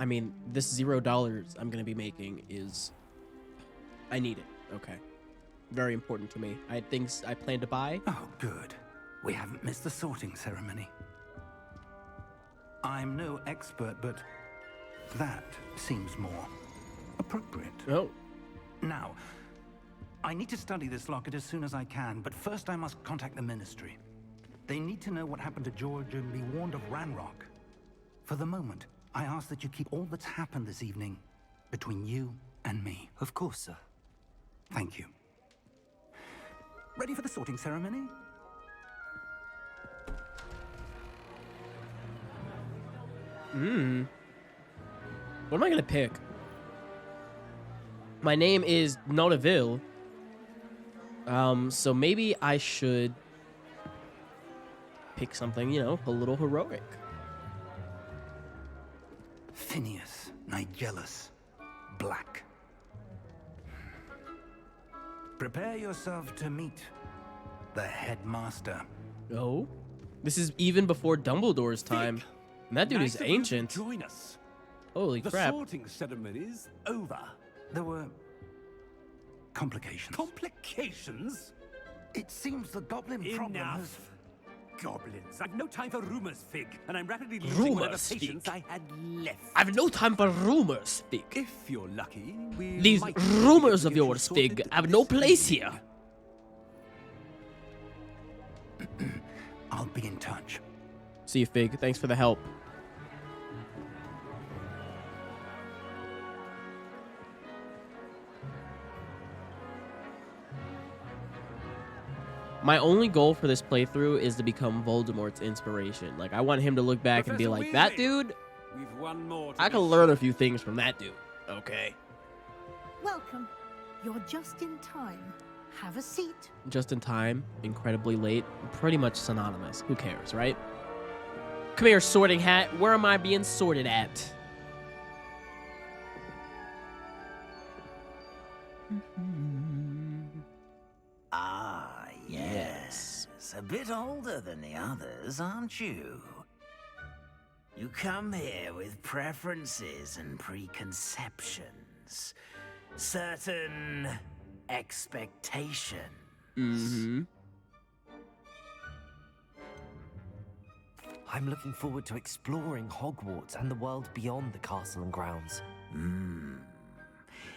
I mean, this $0 I'm gonna be making is, I need it. Okay, very important to me. I had things I plan to buy. Oh, good. We haven't missed the sorting ceremony. I'm no expert, but that seems more appropriate. Oh, Now, I need to study this locket as soon as I can, but first I must contact the Ministry. They need to know what happened to George and be warned of Ranrock. For the moment, I ask that you keep all that's happened this evening between you and me. Of course, sir. Thank you. Ready for the sorting ceremony? what am I gonna pick? My name is Notaville. So maybe I should pick something, you know, a little heroic. Phineas Nigellus Black. Prepare yourself to meet the headmaster. Oh, this is even before Dumbledore's time. And that dude Nice is of you to ancient. Join us. Holy The crap. sorting ceremony's over. There were complications. Complications? It seems the goblin problem has... Enough. Goblins. I've no time for rumors, Fig, and I'm rapidly losing whatever Rumors, patience Fig. I had left. I've no time for rumors, Fig. If you're lucky, we These might be able rumors to of get you yours, Fig, sorted have no this place evening. here. I'll be in touch. See you, Fig. Thanks for the help. My only goal for this playthrough is to become Voldemort's inspiration. Like, I want him to look back and be Professor like, that Weasley, dude, We've one more to I be can learn a few things from that dude. Okay. Welcome. You're just in time. Have a seat. Just in time, incredibly late, pretty much synonymous. Who cares, right? Come here, sorting hat. Where am I being sorted at? Ah, yes. A bit older than the others, aren't you? You come here with preferences and preconceptions. Certain expectations. Mm-hmm. I'm looking forward to exploring Hogwarts and the world beyond the castle and grounds.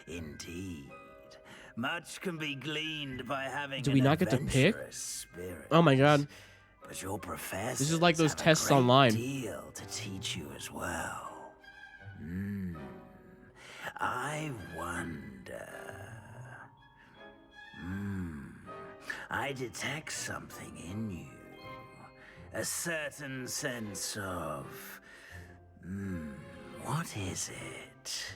Indeed. Much can be gleaned by having Do we an not get to pick? adventurous spirit. Oh my god. But your professors This is like those have a tests great online. deal to teach you as well. I wonder. I detect something in you. A certain sense of. What is it?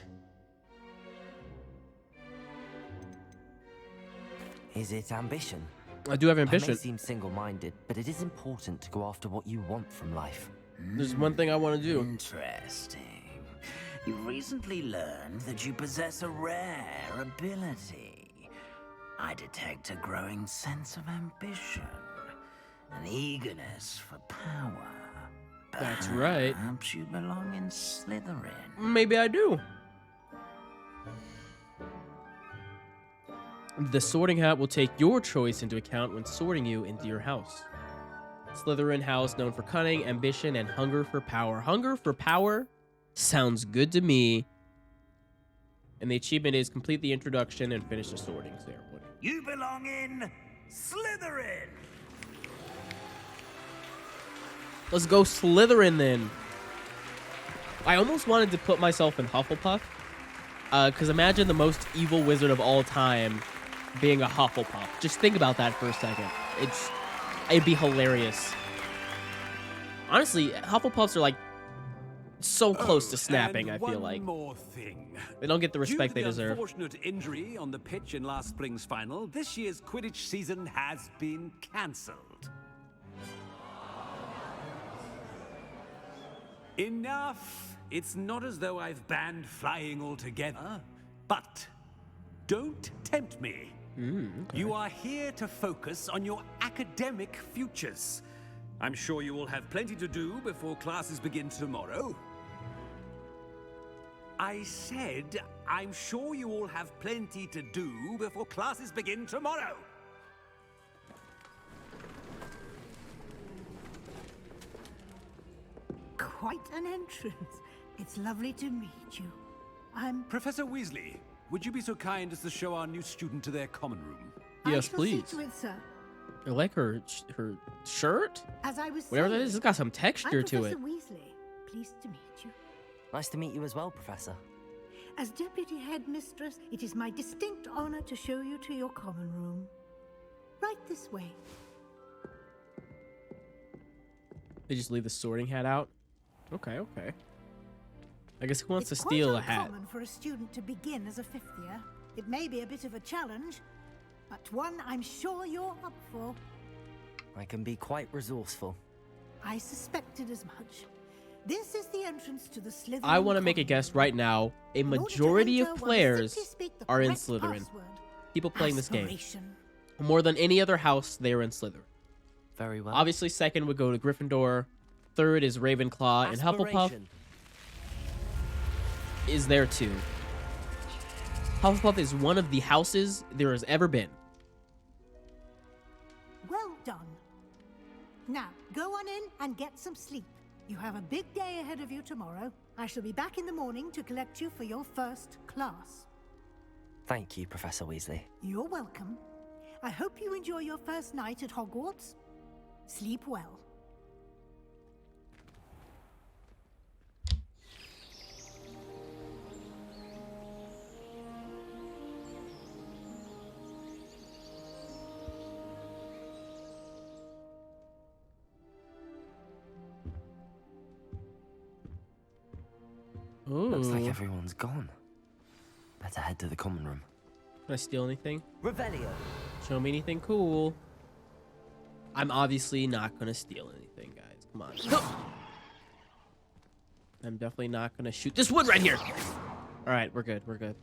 Is it ambition? I do have I may ambition. seem single-minded, but it is important to go after what you want from life. There's one thing I want to do. Interesting. You've recently learned that you possess a rare ability. I detect a growing sense of ambition, an eagerness for power. That's right. Perhaps you belong in Slytherin. Maybe I do. The sorting hat will take your choice into account when sorting you into your house. Slytherin house known for cunning, ambition, and hunger for power. Hunger for power sounds good to me. And the achievement is complete the introduction and finish the sorting ceremony. You belong in Slytherin. Let's go Slytherin then. I almost wanted to put myself in Hufflepuff. Because imagine the most evil wizard of all time being a Hufflepuff. Just think about that for a second. It'd be hilarious. Honestly, Hufflepuffs are like so close to snapping, I feel like. One more thing. They don't get the respect Due they to the deserve. unfortunate injury on the pitch in last spring's final, this year's Quidditch season has been cancelled. Enough! It's not as though I've banned flying altogether, but don't tempt me. Okay. You are here to focus on your academic futures. I'm sure you will have plenty to do before classes begin tomorrow. I said, I'm sure you all have plenty to do before classes begin tomorrow. Quite an entrance. It's lovely to meet you. I'm... Professor Weasley, would you be so kind as to show our new student to their common room? Yes, I shall please. see to it, sir. I like her shirt. As I was Whatever that saying, is, it's got some texture I'm to Professor it. Weasley. Pleased to meet you. Nice to meet you as well, Professor. As Deputy Headmistress, it is my distinct honor to show you to your common room. Right this way. They just leave the sorting hat out. Okay, okay. I guess who wants It's to steal a quite hat? uncommon for a student to begin as a 5th year. It may be a bit of a challenge, but one I'm sure you're up for. I can be quite resourceful. I suspected as much. This is the entrance to the Slytherin. I want to make a common guess room. right now. A In order to majority enter, of one players simply speak the are in correct Slytherin. password. People playing this game. Aspiration. More than any other house, they are in Slytherin. Very well. Obviously, second would go to Gryffindor. Third is Ravenclaw, and Hufflepuff Aspiration. is there too. Hufflepuff is one of the houses there has ever been. Well done. Now, go on in and get some sleep. You have a big day ahead of you tomorrow. I shall be back in the morning to collect you for your first class. Thank you, Professor Weasley. You're welcome. I hope you enjoy your first night at Hogwarts. Sleep well. Ooh. Looks like everyone's gone. Better head to the common room. Can I steal anything? Revelio. Show me anything cool. I'm obviously not gonna steal anything, guys. Come on. I'm definitely not gonna shoot this wood right here. All right, we're good. We're good.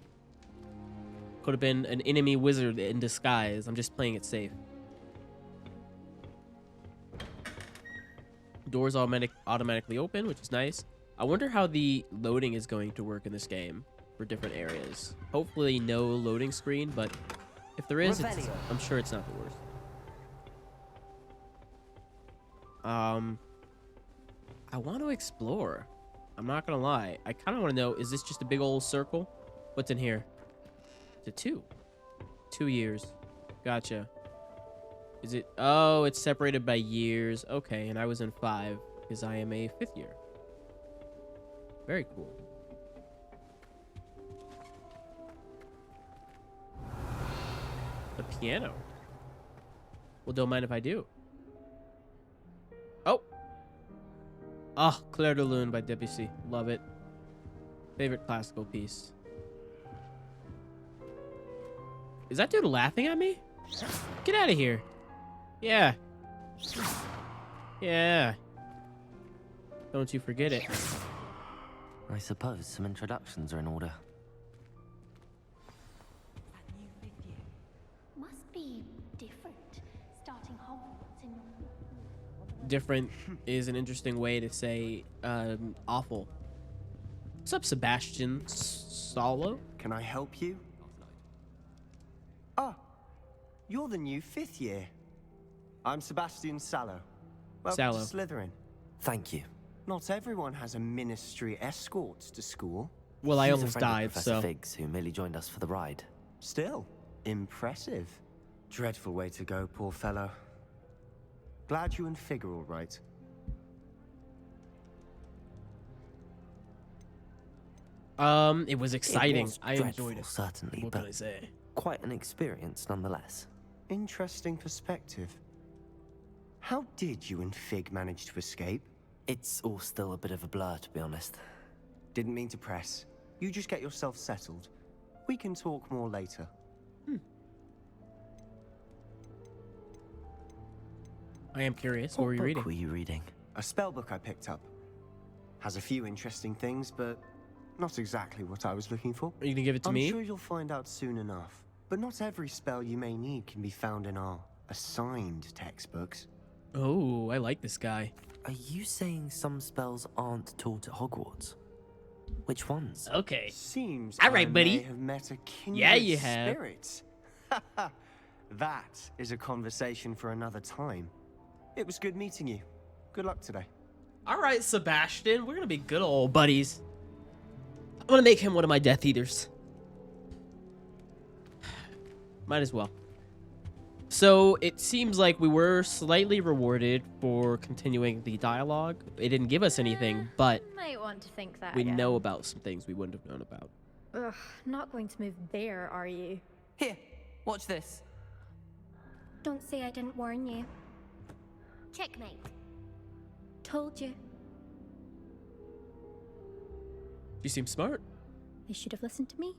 Could have been an enemy wizard in disguise. I'm just playing it safe. Doors automatically open, which is nice. I wonder how the loading is going to work in this game for different areas. Hopefully no loading screen, but if there is, I'm sure it's not the worst. I want to explore. I'm not gonna lie. I kind of want to know, is this just a big old circle? What's in here? It's a 2. 2 years. Gotcha. Is it? Oh, it's separated by years. Okay, and I was in 5 because I am a 5th year. Very cool. The piano. Well, don't mind if I do. Oh. Ah, Claire de Lune by Debussy. Love it. Favorite classical piece. Is that dude laughing at me? Get out of here. Yeah. Yeah. Don't you forget it. I suppose some introductions are in order. Must be different, starting Hogwarts in... Different is an interesting way to say awful. What's up, Sebastion Solo? Can I help you? Ah, you're the new 5th year. I'm Sebastion Sallow. Welcome Sallow. to Slytherin. Thank you. Not everyone has a ministry escort to school. Well, I He was a almost friend of died, Professor so... Figgs, who merely joined us for the ride. Still, impressive. Dreadful way to go, poor fellow. Glad you and Fig are all right. It was exciting. was I dreadful, enjoyed it. certainly, What can but I say? quite an experience nonetheless. Interesting perspective. How did you and Fig manage to escape? It's all still a bit of a blur, to be honest. Didn't mean to press. You just get yourself settled. We can talk more later. I am curious. What were you book reading? were you reading? A spell book I picked up. Has a few interesting things, but not exactly what I was looking for. Are you gonna give it to I'm me? sure you'll find out soon enough. But not every spell you may need can be found in our assigned textbooks. Oh, I like this guy. Are you saying some spells aren't taught at Hogwarts? Which ones? Okay. Seems All right, I buddy. may have met a kindred Yeah, you have. spirit. That is a conversation for another time. It was good meeting you. Good luck today. All right, Sebastion. We're gonna be good old buddies. I'm gonna make him one of my Death Eaters. Might as well. So it seems like we were slightly rewarded for continuing the dialogue. It didn't give us anything, but Might want to think that we again. know about some things we wouldn't have known about. Ugh, not going to move there, are you? Here, watch this. Don't say I didn't warn you. Checkmate. Told you. You seem smart. You should have listened to me.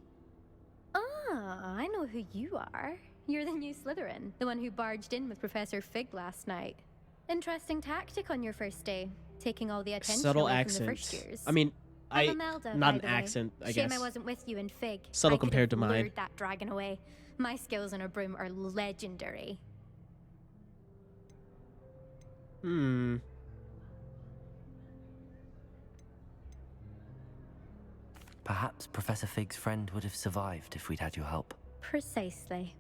Ah, I know who you are. You're the new Slytherin, the one who barged in with Professor Fig last night. Interesting tactic on your first day, taking all the attention Subtle away accent. from the first years. I mean, I'm Imelda, not by an the way. accent, I Shame guess. I wasn't with you in Fig. Subtle I could compared have to mine. lured that dragon away. My skills on a broom are legendary. Perhaps Professor Fig's friend would have survived if we'd had your help. Precisely.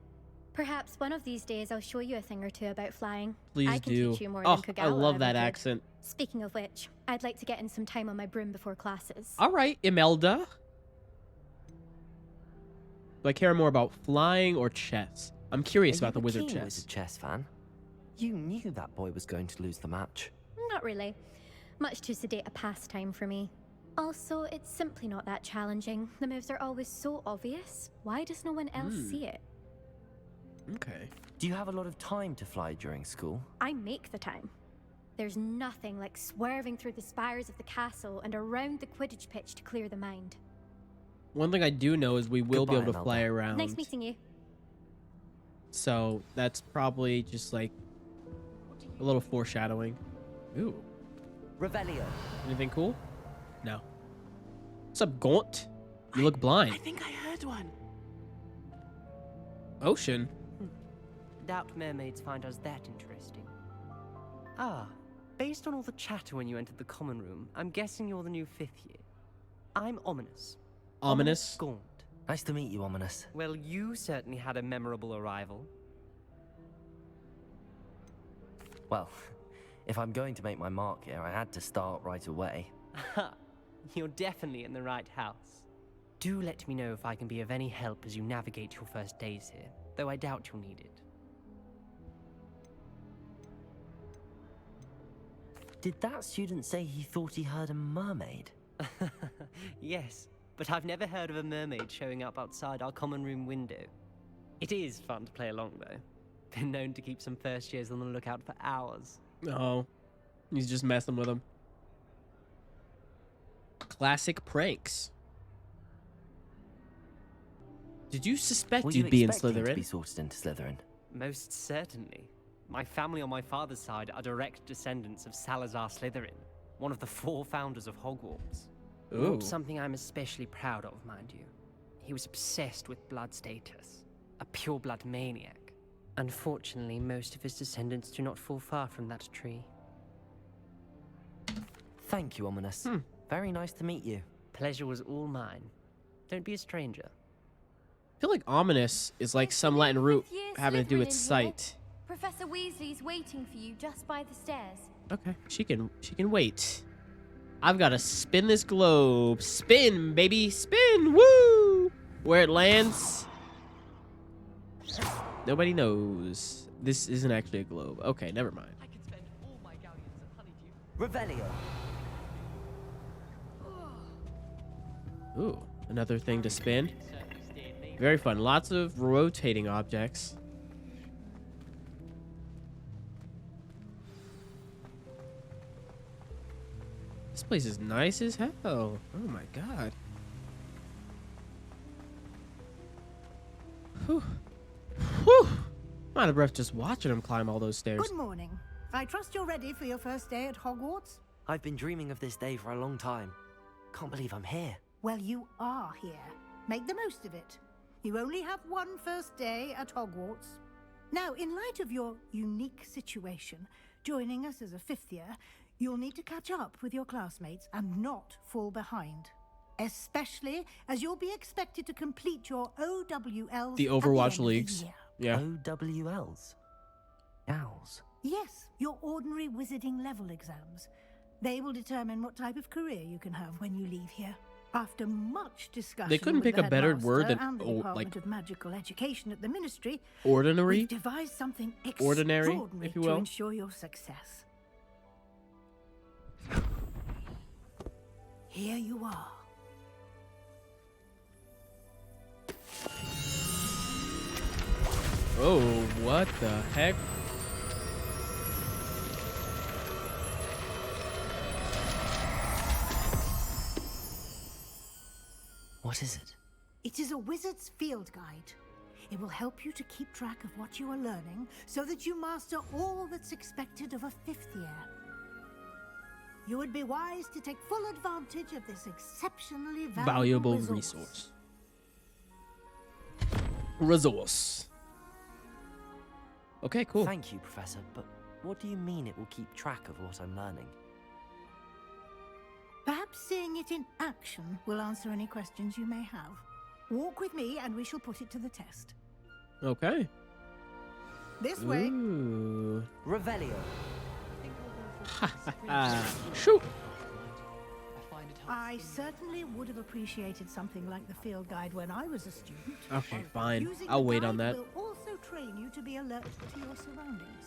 Perhaps one of these days I'll show you a thing or two about flying. Please I can do. teach you more Oh, than Kagala I love ever that could. accent. Speaking of which, I'd like to get in some time on my broom before classes. All right, Imelda. Do I care more about flying or chess? I'm curious Are about the you a wizard keen chess. wizard chess fan? You knew that boy was going to lose the match. Not really. Much too sedate a pastime for me. Also, it's simply not that challenging. The moves are always so obvious. Why does no one else see it? Okay. Do you have a lot of time to fly during school? I make the time. There's nothing like swerving through the spires of the castle and around the Quidditch pitch to clear the mind. One thing I do know is we will be Goodbye, able to fly Imelda. around. Nice meeting you. So that's probably just like a little foreshadowing. Ooh. Revelio. Anything cool? No. What's up, Gaunt? You look blind. I think I heard one. Ocean? Doubt mermaids find us that interesting. Ah, based on all the chatter when you entered the common room, I'm guessing you're the new 5th year. I'm Ominous. Ominous? Gaunt. Nice to meet you, Ominous. Well, you certainly had a memorable arrival. Well, if I'm going to make my mark here, I had to start right away. Ha! You're definitely in the right house. Do let me know if I can be of any help as you navigate your first days here, though I doubt you'll need it. Did that student say he thought he heard a mermaid? Yes, but I've never heard of a mermaid showing up outside our common room window. It is fun to play along, though. Been known to keep some first years on the lookout for hours. Oh. He's just messing with him. Classic pranks. Did you suspect Were you you'd be in expecting to Slytherin? be sorted into Slytherin? Most certainly. My family on my father's side are direct descendants of Salazar Slytherin, one of the 4 founders of Hogwarts. Ooh. Not something I'm especially proud of, mind you. He was obsessed with blood status, a pure-blood maniac. Unfortunately, most of his descendants do not fall far from that tree. Thank you, Ominous. Very nice to meet you. Pleasure was all mine. Don't be a stranger. I feel like ominous is like some Latin root having to do with sight. Professor Weasley's waiting for you just by the stairs. Okay, she can wait. I've got to spin this globe. Spin, baby, spin. Woo! Where it lands, nobody knows. This isn't actually a globe. Okay, never mind. I could spend all my galleons at Honeydew. Revelio. Ooh, another thing to spin. Very fun. Lots of rotating objects. This place is nice as hell. Oh my god. Whew. Whew. I'm out of breath just watching him climb all those stairs. Good morning. I trust you're ready for your first day at Hogwarts? I've been dreaming of this day for a long time. Can't believe I'm here. Well, you are here. Make the most of it. You only have one first day at Hogwarts. Now, in light of your unique situation, joining us as a 5th year, you'll need to catch up with your classmates and not fall behind. especially as you'll be expected to complete your OWLs. The at Overwatch end of the leagues. year. Yeah. OWLs? Owls? Yes, your ordinary wizarding level exams. They will determine what type of career you can have when you leave here. After much discussion, They couldn't with pick the a better headmaster word than and the like Department of Magical Education at the Ministry, ordinary. we've devised something Ordinary, extraordinary if you to will. ensure your success. Here you are. Oh, what the heck? What is it? It is a wizard's field guide. It will help you to keep track of what you are learning so that you master all that's expected of a 5th year. You would be wise to take full advantage of this exceptionally valuable resource. Resource. Okay, cool. Thank you, Professor, but what do you mean it will keep track of what I'm learning? Perhaps seeing it in action will answer any questions you may have. Walk with me and we shall put it to the test. Okay. This way. Ooh. Revelio. Shoot. I certainly would have appreciated something like the field guide when I was a student. Okay, fine. Using I'll the wait on guide that. will also train you to be alert to your surroundings.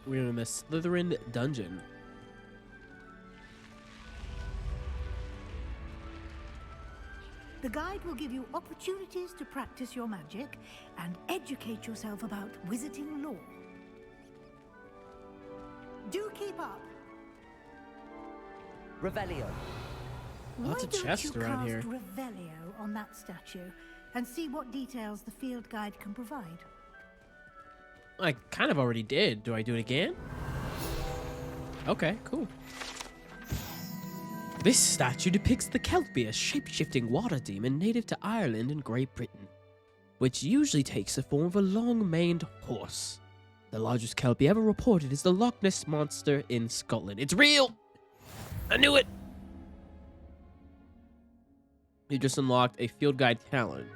We're in the Slytherin dungeon. The guide will give you opportunities to practice your magic and educate yourself about wizarding lore. Do keep up. Revelio. Lots of Why don't chests you around cast here. Revelio on that statue and see what details the field guide can provide? I kind of already did. Do I do it again? Okay, cool. This statue depicts the Kelpie, a shape-shifting water demon native to Ireland and Great Britain, which usually takes the form of a long-maned horse. The largest Kelpie ever reported is the Loch Ness Monster in Scotland. It's real! I knew it! You just unlocked a field guide challenge.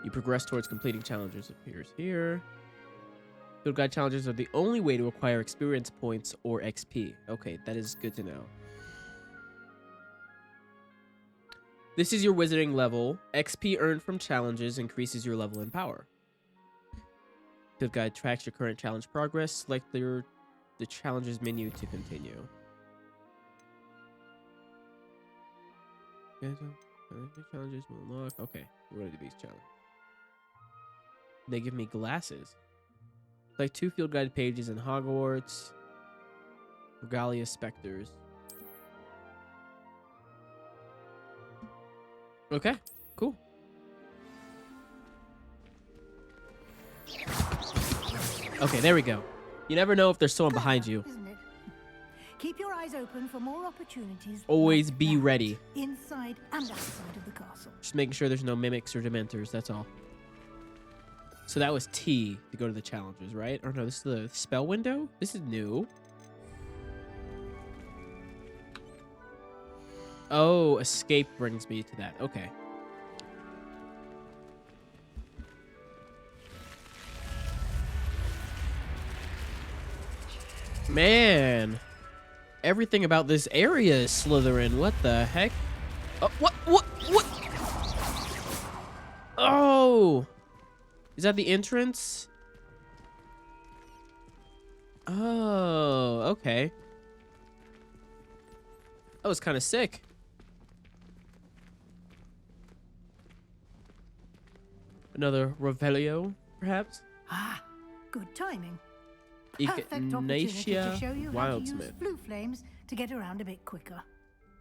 You progress towards completing challenges. Appears here. Field guide challenges are the only way to acquire experience points or XP. Okay, that is good to know. This is your wizarding level. XP earned from challenges increases your level and power. Field guide tracks your current challenge progress. Select the challenges menu to continue. Challenges will unlock. Okay, we're gonna do these challenges. They give me glasses. Like 2 field guide pages in Hogwarts. Regalia Spectres. Okay, cool. Okay, there we go. You never know if there's someone behind you. Isn't it? Keep your eyes open for more opportunities. Always like be that, ready. Inside and outside of the castle. Just making sure there's no mimics or dementors, that's all. So that was T to go to the challenges, right? Or no, this is the spell window? This is new. Oh, escape brings me to that. Okay. Man. Everything about this area is Slytherin. What the heck? Oh, what? Oh! Is that the entrance? Oh, okay. That was kind of sick. Another Revelio, perhaps? Ah, good timing. Perfect opportunity to Ignatia show you how to use Wildsmith. flue flames to get around a bit quicker.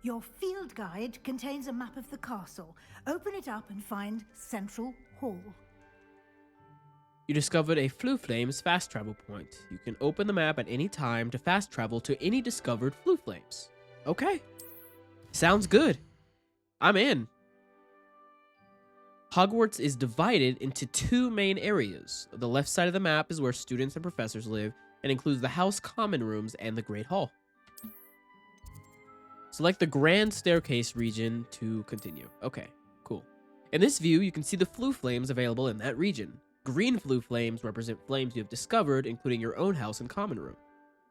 Your field guide contains a map of the castle. Open it up and find Central Hall. You discovered a Flue Flames fast travel point. You can open the map at any time to fast travel to any discovered Flue Flames. Okay. Sounds good. I'm in. Hogwarts is divided into 2 main areas. The left side of the map is where students and professors live and includes the House Common Rooms and the Great Hall. Select the Grand Staircase region to continue. Okay, cool. In this view, you can see the flue flames available in that region. Green flue flames represent flames you have discovered, including your own house and common room.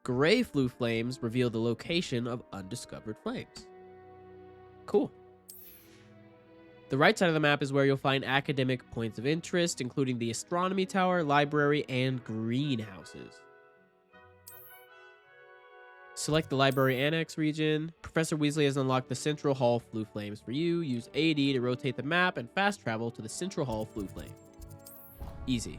Gray flue flames reveal the location of undiscovered flames. Cool. The right side of the map is where you'll find academic points of interest, including the astronomy tower, library, and greenhouses. Select the library annex region. Professor Weasley has unlocked the Central Hall flue flames for you. Use AD to rotate the map and fast travel to the Central Hall flue flame. Easy.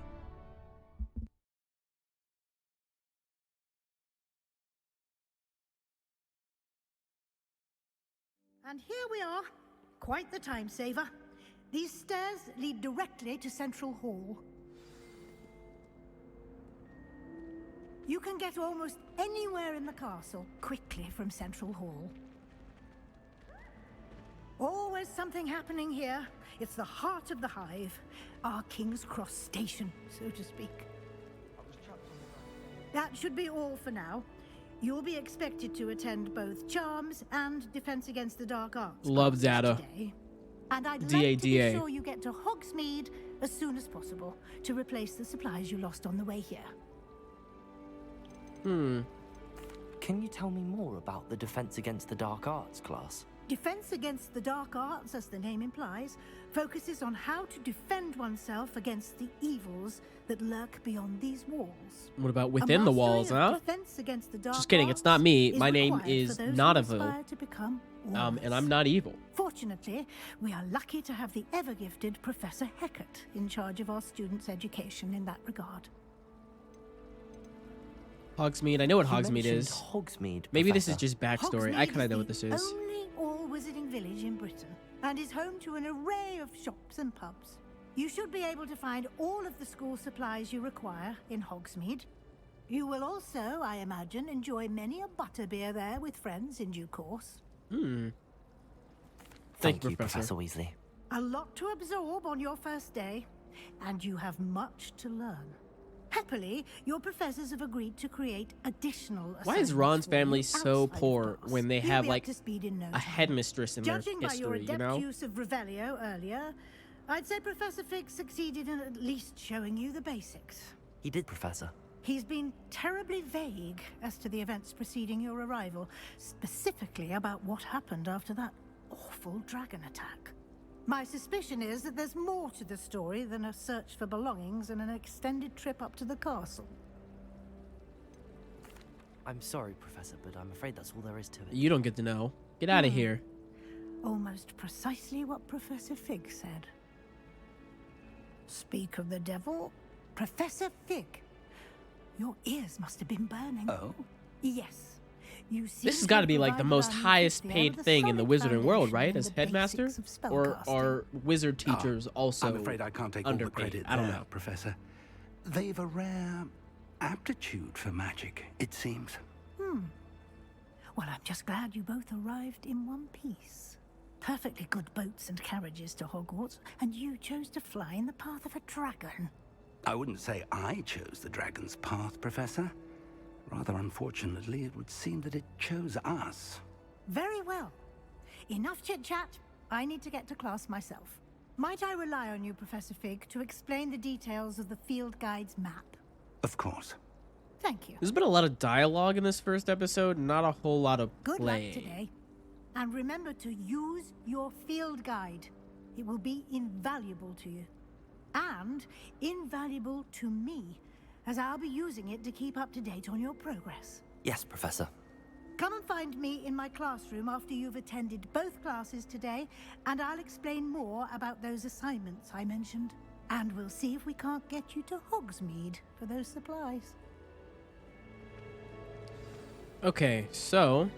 And here we are. Quite the time saver. These stairs lead directly to Central Hall. You can get almost anywhere in the castle quickly from Central Hall. Always something happening here. It's the heart of the Hive, our King's Cross station, so to speak. That should be all for now. You'll be expected to attend both Charms and Defense Against the Dark Arts. Love data. Today. And I'd like to be sure you get to Hogsmeade as soon as possible to replace the supplies you lost on the way here. Can you tell me more about the Defense Against the Dark Arts class? Defense Against the Dark Arts, as the name implies, focuses on how to defend oneself against the evils that lurk beyond these walls. What about within the walls, huh? Just kidding, it's not me. My name is Notaville. And I'm not evil. Fortunately, we are lucky to have the ever-gifted Professor Hecat in charge of our students' education in that regard. Hogsmeade, I know what Hogsmeade is. Hogsmeade, Maybe Professor. This is just backstory. I kind of know what this is. Only all-wizarding village in Britain, and is home to an array of shops and pubs. You should be able to find all of the school supplies you require in Hogsmeade. You will also, I imagine, enjoy many a butterbeer there with friends in due course. Thank you, Professor Weasley. A lot to absorb on your first day, and you have much to learn. Happily, your professors have agreed to create additional assignments. Why is Ron's family so poor class. when they You'll have be like up to speed in no a time. headmistress in Judging their by your history, you adept know? use of Revelio earlier, I'd say Professor Fig succeeded in at least showing you the basics. He did, Professor. He's been terribly vague as to the events preceding your arrival, specifically about what happened after that awful dragon attack. My suspicion is that there's more to the story than a search for belongings and an extended trip up to the castle. I'm sorry, Professor, but I'm afraid that's all there is to it. You don't get to know. Get out of here. Almost precisely what Professor Fig said. Speak of the devil, Professor Fig. Your ears must have been burning. Oh? Yes. You see, This has got to be like the most highest paid thing in the wizarding world, right? As headmaster? Or are wizard teachers also I'm afraid I can't take all the underpaid? credit I don't there, know. Professor. They've a rare aptitude for magic, it seems. Well, I'm just glad you both arrived in one piece. Perfectly good boats and carriages to Hogwarts, and you chose to fly in the path of a dragon. I wouldn't say I chose the dragon's path, Professor. Rather unfortunately, it would seem that it chose us. Very well. Enough chit-chat. I need to get to class myself. Might I rely on you, Professor Fig, to explain the details of the field guide's map? Of course. Thank you. There's been a lot of dialogue in this first episode, not a whole lot of Good play. luck today. And remember to use your field guide. It will be invaluable to you. And invaluable to me, as I'll be using it to keep up to date on your progress. Yes, Professor. Come and find me in my classroom after you've attended both classes today, and I'll explain more about those assignments I mentioned. And we'll see if we can't get you to Hogsmeade for those supplies. Okay, so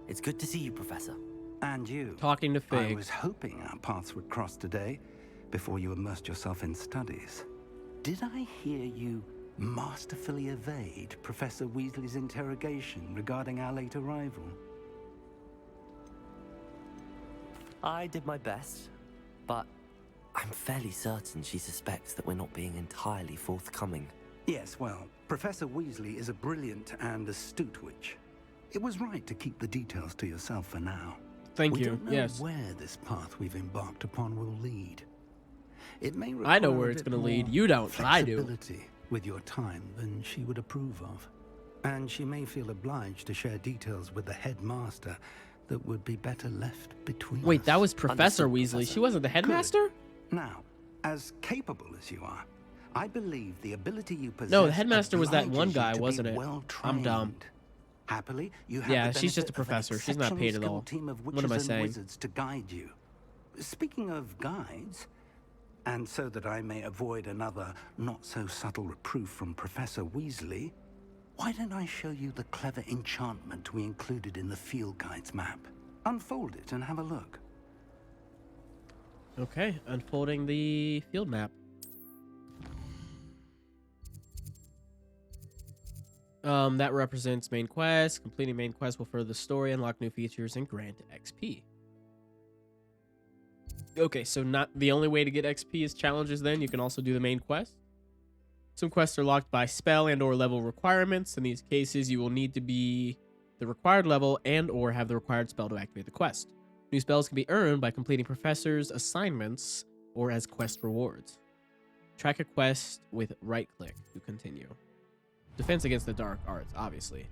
It's good to see you, Professor. And you. talking to I Fig. was hoping our paths would cross today before you immersed yourself in studies. Did I hear you masterfully evade Professor Weasley's interrogation regarding our late arrival? I did my best, but I'm fairly certain she suspects that we're not being entirely forthcoming. Yes, well, Professor Weasley is a brilliant and astute witch. It was right to keep the details to yourself for now. Thank We you. don't know Yes. where this path we've embarked upon will lead. It may I know require where a it's bit gonna lead. more You don't. I do. flexibility with your time than she would approve of. And she may feel obliged to share details with the headmaster that would be better left between Wait, us. that was Professor Understood, Weasley. Professor. She wasn't the headmaster? Now, as capable as you are, I believe the ability you possess. No, the headmaster was that one obliges you guy, to be wasn't it? well-trained. I'm dumb. Happily, you have Yeah, the she's just a benefit of an professor. She's not paid at exceptionally all. skilled team of What witches am I and saying? wizards to guide you. Speaking of guides, and so that I may avoid another not-so-subtle reproof from Professor Weasley, why don't I show you the clever enchantment we included in the field guide's map? Unfold it and have a look. Okay, unfolding the field map. That represents main quest. Completing main quest will further the story, unlock new features, and grant XP. Okay, so not the only way to get XP is challenges then. You can also do the main quest. Some quests are locked by spell and or level requirements. In these cases, you will need to be the required level and or have the required spell to activate the quest. New spells can be earned by completing professors' assignments or as quest rewards. Track a quest with right click to continue. Defense against the dark arts, obviously.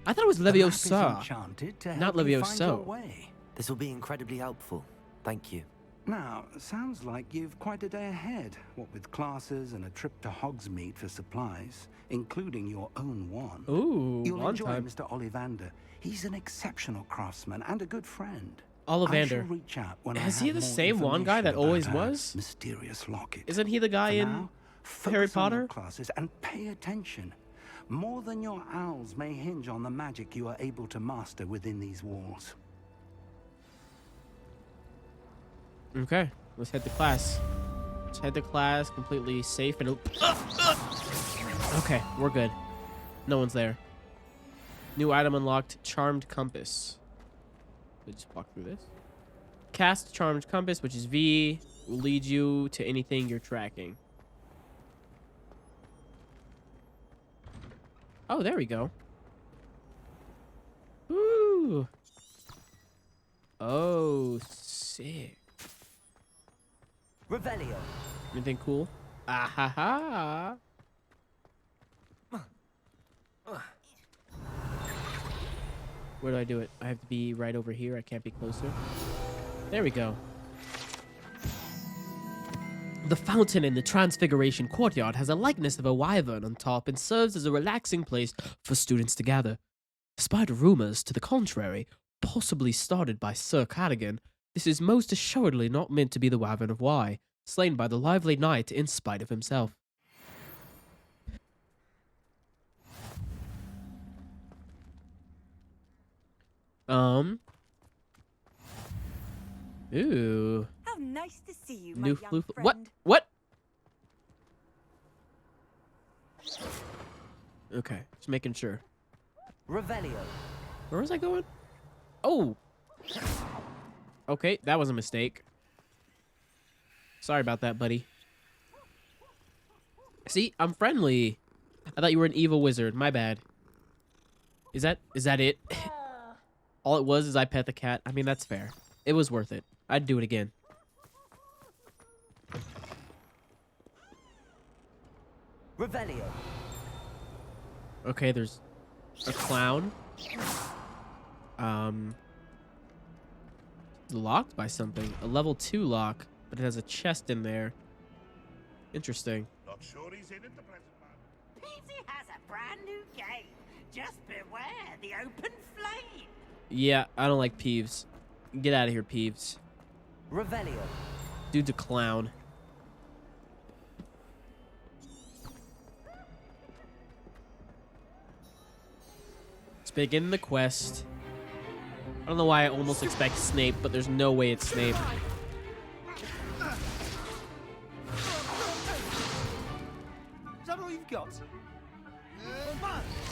I thought it was The map is Leviosa, enchanted to not help you find your Levioso. way. This will be incredibly helpful. Thank you. Now, sounds like you've quite a day ahead, what with classes and a trip to Hogsmeade for supplies, including your own wand. Ooh, You'll wand enjoy time. Mr. Ollivander. He's an exceptional craftsman and a good friend. I shall Ollivander. reach out when I Is he have the more same wand guy that information always about our was? mysterious locket. Isn't he the guy For in now, Harry focus on your Potter? classes and pay attention. More than your owls may hinge on the magic you are able to master within these walls. Okay, let's head to class. Let's head to class completely safe and... Okay, we're good. No one's there. New item unlocked, Charmed Compass. Let's just walk through this. Cast Charmed Compass, which is V, will lead you to anything you're tracking. Oh, there we go. Ooh. Oh, sick. Revelio. Anything cool? Ah ha ha. Where do I do it? I have to be right over here. I can't be closer. There we go. The fountain in the Transfiguration Courtyard has a likeness of a wyvern on top and serves as a relaxing place for students to gather. Despite rumors to the contrary, possibly started by Sir Cadogan, this is most assuredly not meant to be the wyvern of Wye, slain by the lively knight in spite of himself. Ooh. How nice to see you, New my young floof. friend. What? What? Okay, just making sure. Revelio. Where was I going? Oh. Okay, that was a mistake. Sorry about that, buddy. See, I'm friendly. I thought you were an evil wizard. My bad. Is that it? All it was is I pet the cat. I mean, that's fair. It was worth it. I'd do it again. Revelio. Okay, there's a clown. Locked by something. A level 2 lock, but it has a chest in there. Interesting. Not sure he's in at the present moment. Peavesy has a brand new game. Just beware the open flame. Yeah, I don't like Peeves. Get out of here, Peeves. Revelio. Dude's a clown. Let's begin the quest. I don't know why I almost expect Snape, but there's no way it's Snape. Is that all you've got?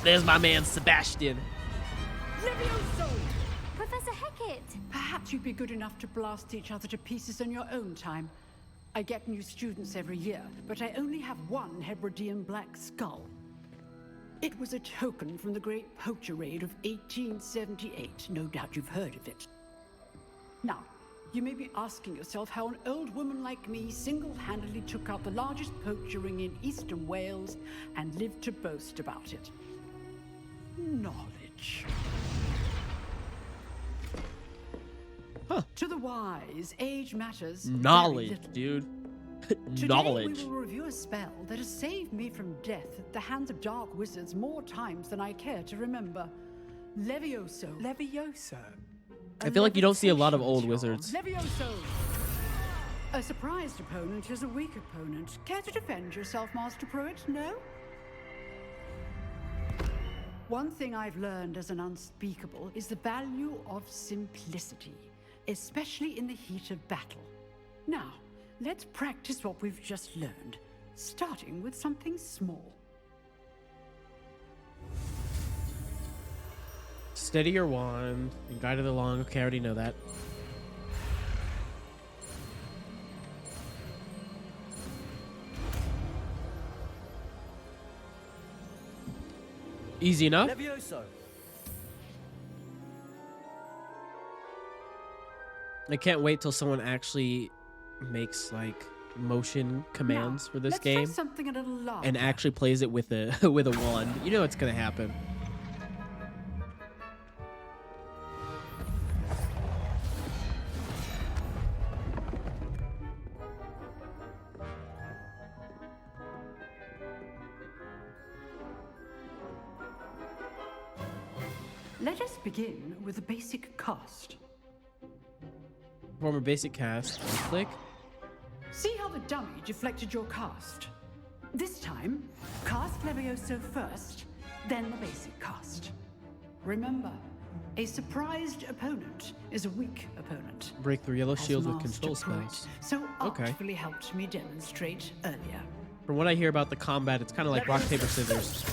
There's my man, Sebastion. Professor Hecat! Perhaps you'd be good enough to blast each other to pieces in your own time. I get new students every year, but I only have one Hebridean black skull. It was a token from the Great Poacher Raid of 1878. No doubt you've heard of it. Now, you may be asking yourself how an old woman like me single-handedly took out the largest poacher ring in eastern Wales and lived to boast about it. Knowledge. Huh. To the wise, age matters. Knowledge, very little. dude. Today Knowledge. we will review a spell that has saved me from death at the hands of dark wizards more times than I care to remember. Levioso. Levioso? I feel like you don't see a lot of old wizards. Levioso! A surprised opponent is a weak opponent. Care to defend yourself, Master Pruitt? No? One thing I've learned as an unspeakable is the value of simplicity, especially in the heat of battle. Now, let's practice what we've just learned, starting with something small. Steady your wand and guide it along. Okay, I already know that. Easy enough. Levioso. I can't wait till someone actually makes like motion commands Now, for this let's game try something a little larger. and actually plays it with a with a wand. You know it's gonna happen. Let us begin with a basic cast. Perform a basic cast. Click. See how the dummy deflected your cast? This time, cast Levioso first, then the basic cast. Remember, a surprised opponent is a weak opponent. Break through yellow as shields with Master control Pruitt spells. so Okay. artfully helped me demonstrate earlier. From what I hear about the combat, it's kind of like rock, paper, scissors.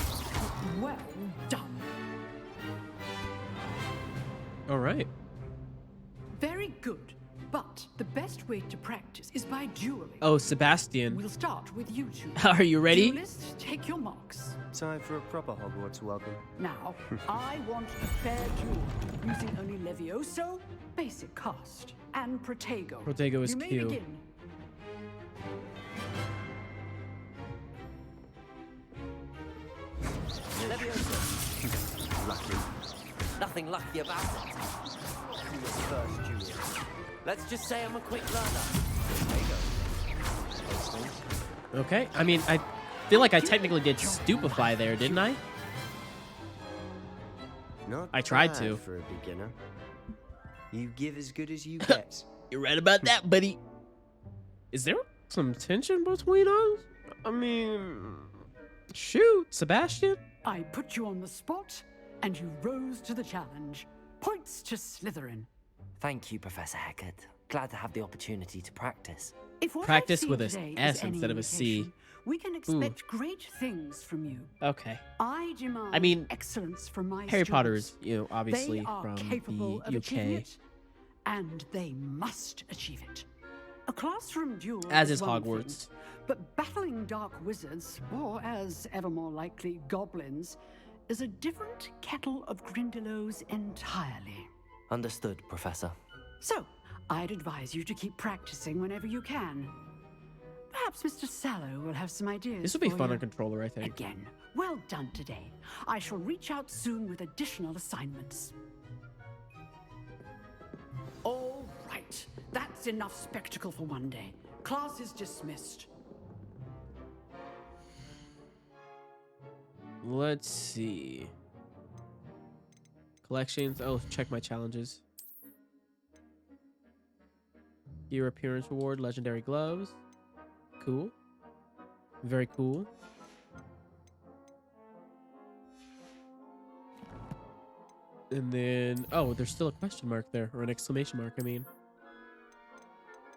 Well done. All right. Very good. But the best way to practice is by dueling. Oh, Sebastion. We'll start with you two. Are you ready? Duelists, take your marks. Time for a proper Hogwarts welcome. Now, I want a fair duel, using only Levioso, basic cast, and Protego. Protego is you may Q. begin. Levioso. Lucky. Nothing lucky about it. Who was first, Julius? Let's just say I'm a quick learner. Okay. I mean, I feel like I technically did stupefy there, didn't I? Not I tried bad to. for a beginner. You give as good as you get. You're right about that, buddy. Is there some tension between us? I mean, shoot, Sebastion. I put you on the spot, and you rose to the challenge. Points to Slytherin. Thank you, Professor Hecat. Glad to have the opportunity to practice. If what Practice I've seen with a today S is any instead of a C. indication, we can expect great things from you. Okay. I demand I mean, excellence from my Harry Potter students. is, you know, obviously They are from capable the of achieving UK. it, and they must achieve it. A classroom duel As is one Hogwarts. thing, but battling dark wizards, or as ever more likely, goblins, is a different kettle of Grindylows entirely. Understood, Professor. So, I'd advise you to keep practicing whenever you can. Perhaps Mr. Sallow will have some ideas. This would be for fun you. on controller, I think. Again, well done today. I shall reach out soon with additional assignments. All right, that's enough spectacle for one day. Class is dismissed. Let's see. Collections. Oh, check my challenges. Gear appearance reward, legendary gloves. Cool. Very cool. And then, oh, there's still a question mark there, or an exclamation mark, I mean.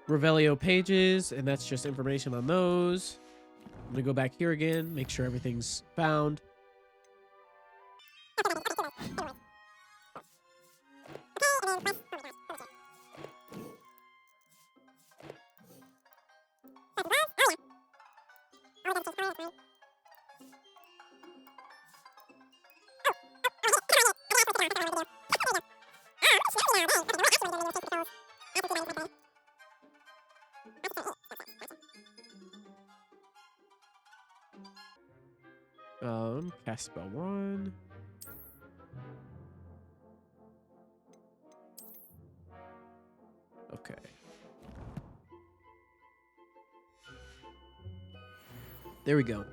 Revelio pages, and that's just information on those. I'm gonna go back here again, make sure everything's found. Cast spell 1. Okay. There we go.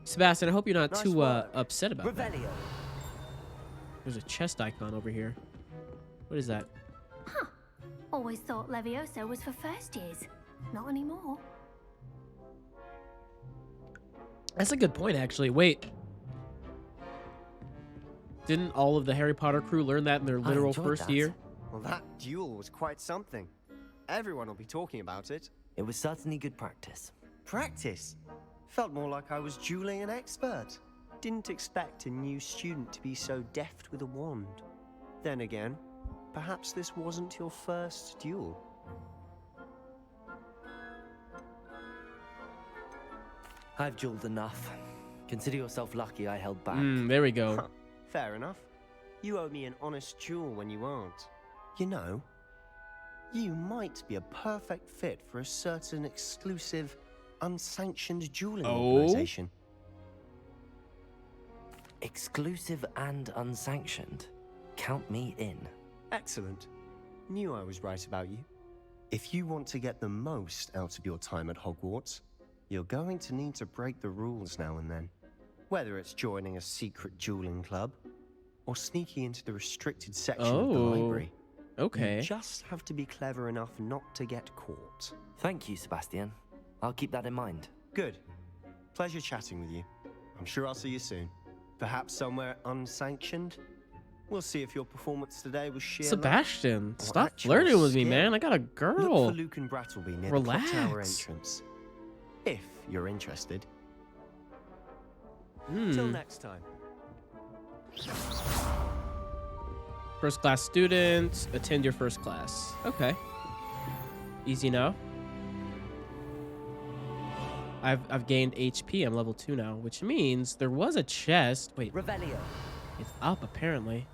Sebastion, I hope you're not too upset about that. There's a chest icon over here. What is that? Huh. Always thought Leviosa was for first years. Not anymore. That's a good point, actually. Wait. Didn't all of the Harry Potter crew learn that in their literal first year? Well, that duel was quite something. Everyone will be talking about it. It was certainly good practice. Practice? Felt more like I was dueling an expert. Didn't expect a new student to be so deft with a wand. Then again, perhaps this wasn't your first duel. I've dueled enough. Consider yourself lucky I held back. There we go. Huh, fair enough. You owe me an honest duel when you aren't. You know, you might be a perfect fit for a certain exclusive, unsanctioned dueling organization. Exclusive and unsanctioned. Count me in. Excellent. Knew I was right about you. If you want to get the most out of your time at Hogwarts, you're going to need to break the rules now and then. Whether it's joining a secret dueling club or sneaking into the restricted section of the library. Okay. You just have to be clever enough not to get caught. Thank you, Sebastion. I'll keep that in mind. Good. Pleasure chatting with you. I'm sure I'll see you soon. Perhaps somewhere unsanctioned? We'll see if your performance today was sheer Sebastion, luck or stop actual flirting with me, skill. man. I got a Look girl. for Luke and Brattleby near Relax. the clock tower entrance. If you're interested. Till next time. First class student, attend your first class. Okay. Easy now. I've gained HP. I'm level 2 now, which means there was a chest. Wait. Revelio. It's up apparently.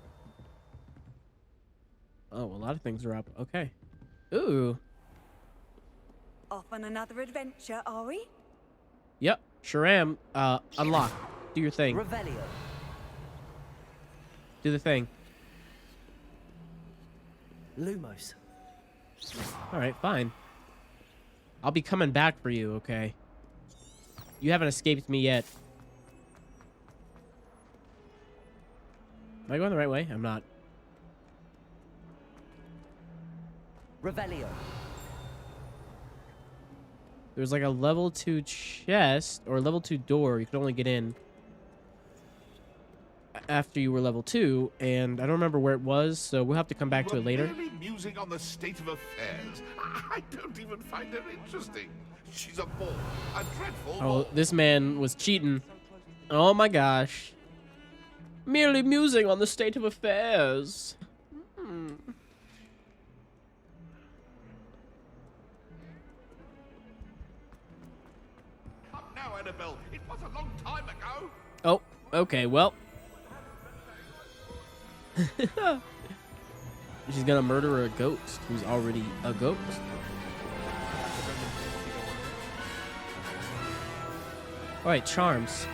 Oh, a lot of things are up. Okay. Ooh. Off on another adventure, are we? Yep, sure am. Unlock. Do your thing. Revelio. Do the thing. Lumos. All right, fine. I'll be coming back for you, okay? You haven't escaped me yet. Am I going the right way? I'm not. Revelio. There's like a level 2 chest or level 2 door. You could only get in after you were level 2, and I don't remember where it was, so we'll have to come back to it later. Really musing on the state of affairs. I don't even find her interesting. She's a bore, a dreadful Oh, bore. this man was cheating. Oh my gosh. Merely musing on the state of affairs. Come now, Annabelle. It was a long time ago. Oh, okay, well. She's gonna murder a ghost who's already a ghost. Alright, charms.